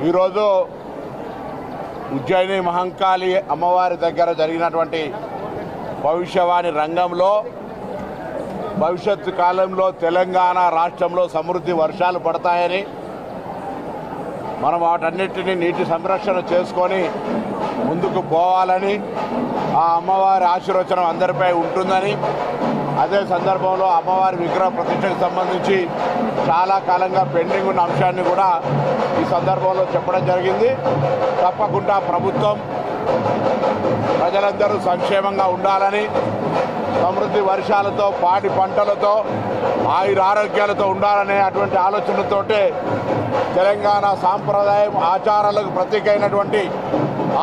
ఈరోజు ఉజ్జయిని మహంకాళి అమ్మవారి దగ్గర జరిగినటువంటి భవిష్యవాణి రంగంలో భవిష్యత్తు కాలంలో తెలంగాణ రాష్ట్రంలో సమృద్ధి వర్షాలు పడతాయని, మనం వాటన్నిటిని నీటి సంరక్షణ చేసుకొని ముందుకు పోవాలని, ఆ అమ్మవారి ఆశీర్వచనం అందరిపై ఉంటుందని, అదే సందర్భంలో అమ్మవారి విగ్రహ ప్రతిష్టకు సంబంధించి చాలా కాలంగా పెండింగ్ ఉన్న అంశాన్ని కూడా ఈ సందర్భంలో చెప్పడం జరిగింది. తప్పకుండా ప్రభుత్వం ప్రజలందరూ సంక్షేమంగా ఉండాలని, సమృద్ధి వర్షాలతో పాడి పంటలతో ఆయురారోగ్యాలతో ఉండాలనే అటువంటి ఆలోచనతోటే తెలంగాణ సాంప్రదాయం ఆచారాలకు ప్రతీకైనటువంటి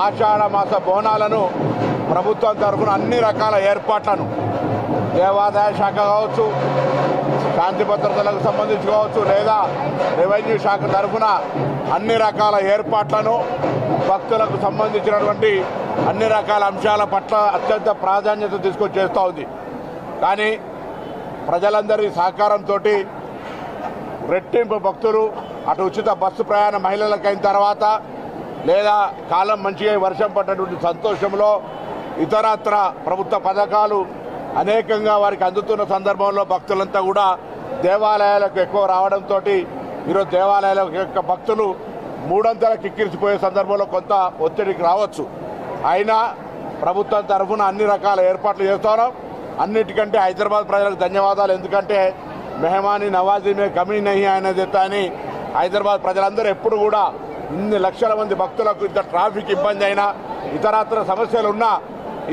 ఆషాఢ మాస బోనాలను ప్రభుత్వం తరఫున అన్ని రకాల ఏర్పాట్లను దేవాదాయ శాఖ కావచ్చు, శాంతి భద్రతలకు సంబంధించి కావచ్చు, లేదా రెవెన్యూ శాఖ తరఫున అన్ని రకాల ఏర్పాట్లను భక్తులకు సంబంధించినటువంటి అన్ని రకాల అంశాల పట్ల అత్యంత ప్రాధాన్యత తీసుకొని చేస్తూ ఉంది. కానీ ప్రజలందరి సహకారంతో రెట్టింపు భక్తులు అటు ఉచిత బస్సు ప్రయాణ మహిళలకైన తర్వాత, లేదా కాలం మంచిగా వర్షం పడ్డటువంటి సంతోషంలో ఇతరత్ర ప్రభుత్వ పథకాలు అనేకంగా వారికి అందుతున్న సందర్భంలో భక్తులంతా కూడా దేవాలయాలకు ఎక్కువ రావడంతో ఈరోజు దేవాలయాల యొక్క భక్తులు మూడంతల కిక్కిరిసిపోయే సందర్భంలో కొంత ఒత్తిడికి రావచ్చు. అయినా ప్రభుత్వం తరఫున అన్ని రకాల ఏర్పాట్లు చేస్తున్నాం. అన్నిటికంటే హైదరాబాద్ ప్రజలకు ధన్యవాదాలు. ఎందుకంటే మెహమాని నవాజీ మే కమీ నహీ అనేది అని హైదరాబాద్ ప్రజలందరూ ఎప్పుడు కూడా ఇన్ని లక్షల మంది భక్తులకు ఇంత ట్రాఫిక్ ఇబ్బంది అయినా, ఇతరత్ర సమస్యలున్నా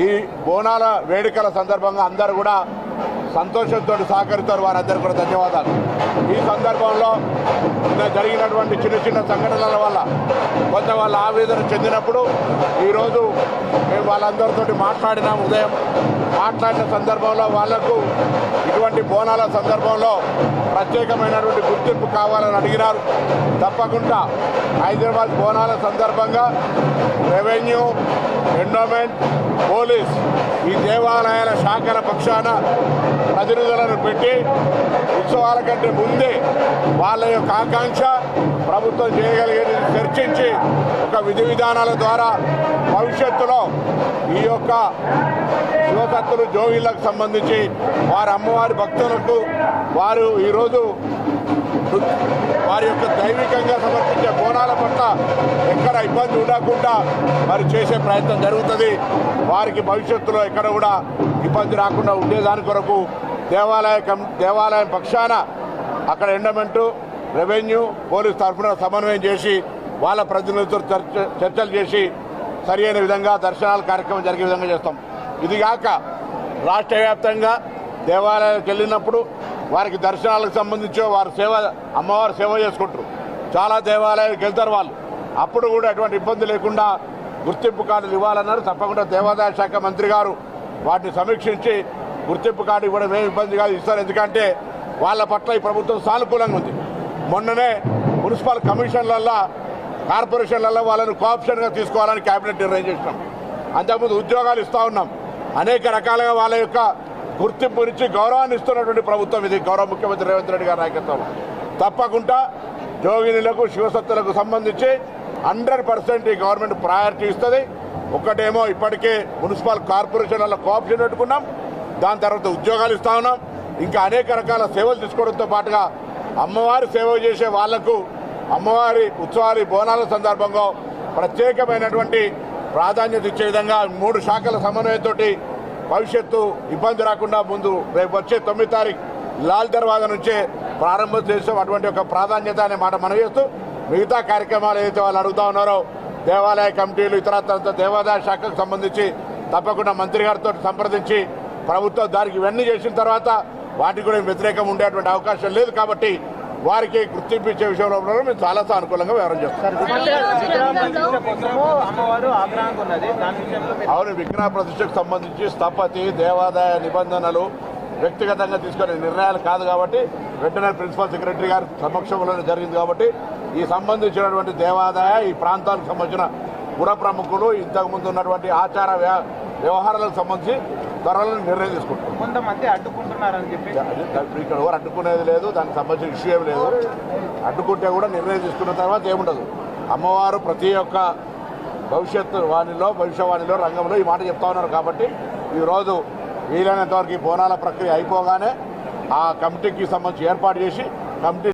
ఈ బోనాల వేడుకల సందర్భంగా అందరూ కూడా సంతోషంతో సహకరిస్తారు. వారందరికీ కూడా ధన్యవాదాలు. ఈ సందర్భంలో జరిగినటువంటి చిన్న చిన్న సంఘటనల వల్ల కొంత వాళ్ళ ఆవేదన చెందినప్పుడు ఈరోజు మేము వాళ్ళందరితో మాట్లాడినాం. ఉదయం మాట్లాడిన సందర్భంలో వాళ్లకు ఇటువంటి బోనాల సందర్భంలో ప్రత్యేకమైనటువంటి గుర్తింపు కావాలని అడిగినారు. తప్పకుండా హైదరాబాద్ బోనాల సందర్భంగా రెవెన్యూ, ఎండోమెంట్, పోలీస్ ఈ దేవాలయాల శాఖల పక్షాన ప్రతినిధులను పెట్టి ఉత్సవాల కంటే ముందే వాళ్ళ యొక్క ఆకాంక్ష ప్రభుత్వం చేయగలిగేది చర్చించి ఒక విధి విధానాల ద్వారా భవిష్యత్తులో ఈ యొక్క శివసత్తులు జోగిళ్లకు సంబంధించి వారి అమ్మవారి భక్తులకు వారు ఈరోజు వారి యొక్క దైవికంగా సమర్పించే బోనాల పట్ల ఎక్కడ ఇబ్బంది ఉండకుండా మరి చేసే ప్రయత్నం జరుగుతుంది. వారికి భవిష్యత్తులో ఎక్కడ కూడా ఇబ్బంది రాకుండా ఉండేదాని కొరకు దేవాలయం పక్షాన అక్కడ ఎండోమెంటు, రెవెన్యూ, పోలీస్ తరఫున సమన్వయం చేసి వాళ్ళ ప్రతినిధులతో చర్చలు చేసి సరి అయిన విధంగా దర్శనాల కార్యక్రమం జరిగే విధంగా చేస్తాం. ఇదిగాక రాష్ట్ర వ్యాప్తంగా దేవాలయాలకు వెళ్ళినప్పుడు వారికి దర్శనాలకు సంబంధించి వారు అమ్మవారు సేవ చేసుకుంటారు. చాలా దేవాలయాలకు వెళ్తారు వాళ్ళు. అప్పుడు కూడా ఎటువంటి ఇబ్బంది లేకుండా గుర్తింపు కార్డులు ఇవ్వాలన్నారు. తప్పకుండా దేవాదాయ శాఖ మంత్రి గారు వాటిని సమీక్షించి గుర్తింపు కార్డు ఇవ్వడం ఏమి ఇబ్బంది కాదు ఇస్తారు. ఎందుకంటే వాళ్ళ పట్ల ఈ ప్రభుత్వం సానుకూలంగా ఉంది. మొన్ననే మున్సిపల్ కమిషన్లల్లో, కార్పొరేషన్లలో వాళ్ళను కోఆప్షన్గా తీసుకోవాలని కేబినెట్ నిర్ణయం చేసినాం. అంతకుముందు ఉద్యోగాలు ఇస్తూ ఉన్నాం. అనేక రకాలుగా వాళ్ళ యొక్క గుర్తింపు నుంచి గౌరవాన్ని ఇస్తున్నటువంటి ప్రభుత్వం ఇది. గౌరవ ముఖ్యమంత్రి రేవంత్ రెడ్డి గారి నాయకత్వంలో తప్పకుండా జోగినులకు, శివసత్తులకు సంబంధించి 100% ఈ గవర్నమెంట్ ప్రయారిటీ ఇస్తుంది. ఒకటేమో ఇప్పటికే మున్సిపల్ కార్పొరేషన్లలో కోఆప్షన్ పెట్టుకున్నాం. దాని తర్వాత ఉద్యోగాలు ఇస్తా ఉన్నాం. ఇంకా అనేక రకాల సేవలు తీసుకోవడంతో పాటుగా అమ్మవారి సేవ చేసే వాళ్లకు అమ్మవారి ఉత్సవాలు బోనాల సందర్భంగా ప్రత్యేకమైనటువంటి ప్రాధాన్యత ఇచ్చే విధంగా 3 శాఖల సమన్వయంతో భవిష్యత్తు ఇబ్బంది రాకుండా ముందు రేపు వచ్చే 9 తారీఖు లాల్ దర్వాజా నుంచే ప్రారంభం చేస్తాం. అటువంటి ఒక ప్రాధాన్యత అనే మాట మనం చేస్తూ మిగతా కార్యక్రమాలు ఏదైతే వాళ్ళు అడుగుతా ఉన్నారో దేవాలయ కమిటీలు ఇతర దేవాదాయ శాఖకు సంబంధించి తప్పకుండా మంత్రి గారితో సంప్రదించి ప్రభుత్వం దానికి ఇవన్నీ చేసిన తర్వాత వాటికి కూడా వ్యతిరేకం ఉండేటువంటి అవకాశం లేదు. కాబట్టి వారికి గుర్తింపు ఇచ్చే విషయంలో మేము చాలా అనుకూలంగా వ్యవహారం చేస్తాం. అవును, విగ్రహ ప్రతిష్టకు సంబంధించి స్థపతి, దేవాదాయ నిబంధనలు వ్యక్తిగతంగా తీసుకునే నిర్ణయాలు కాదు కాబట్టి వెటనరీ ప్రిన్సిపల్ సెక్రటరీ గారి సమక్షంలోనే జరిగింది. కాబట్టి ఈ సంబంధించినటువంటి దేవాదాయ ఈ ప్రాంతాలకు సంబంధించిన పుర ప్రముఖులు ఇంతకుముందు ఉన్నటువంటి ఆచార వ్యవహారాలకు సంబంధించి త్వరలో నిర్ణయం తీసుకుంటాం. కొంతమంది అడ్డుకుంటున్నారని చెప్పి ఇక్కడ ఎవరు అడ్డుకునేది లేదు, దానికి సంబంధించిన ఇష్యూ ఏమి లేదు. అడ్డుకుంటే కూడా నిర్ణయం తీసుకున్న తర్వాత ఏముండదు. అమ్మవారు ప్రతి ఒక్క భవిష్యవాణిలో రంగంలో ఈ మాట చెప్తా ఉన్నారు. కాబట్టి ఈరోజు వీలైనంత వరకు ఈ బోనాల ప్రక్రియ అయిపోగానే ఆ కమిటీకి సంబంధించి ఏర్పాటు చేసి కమిటీ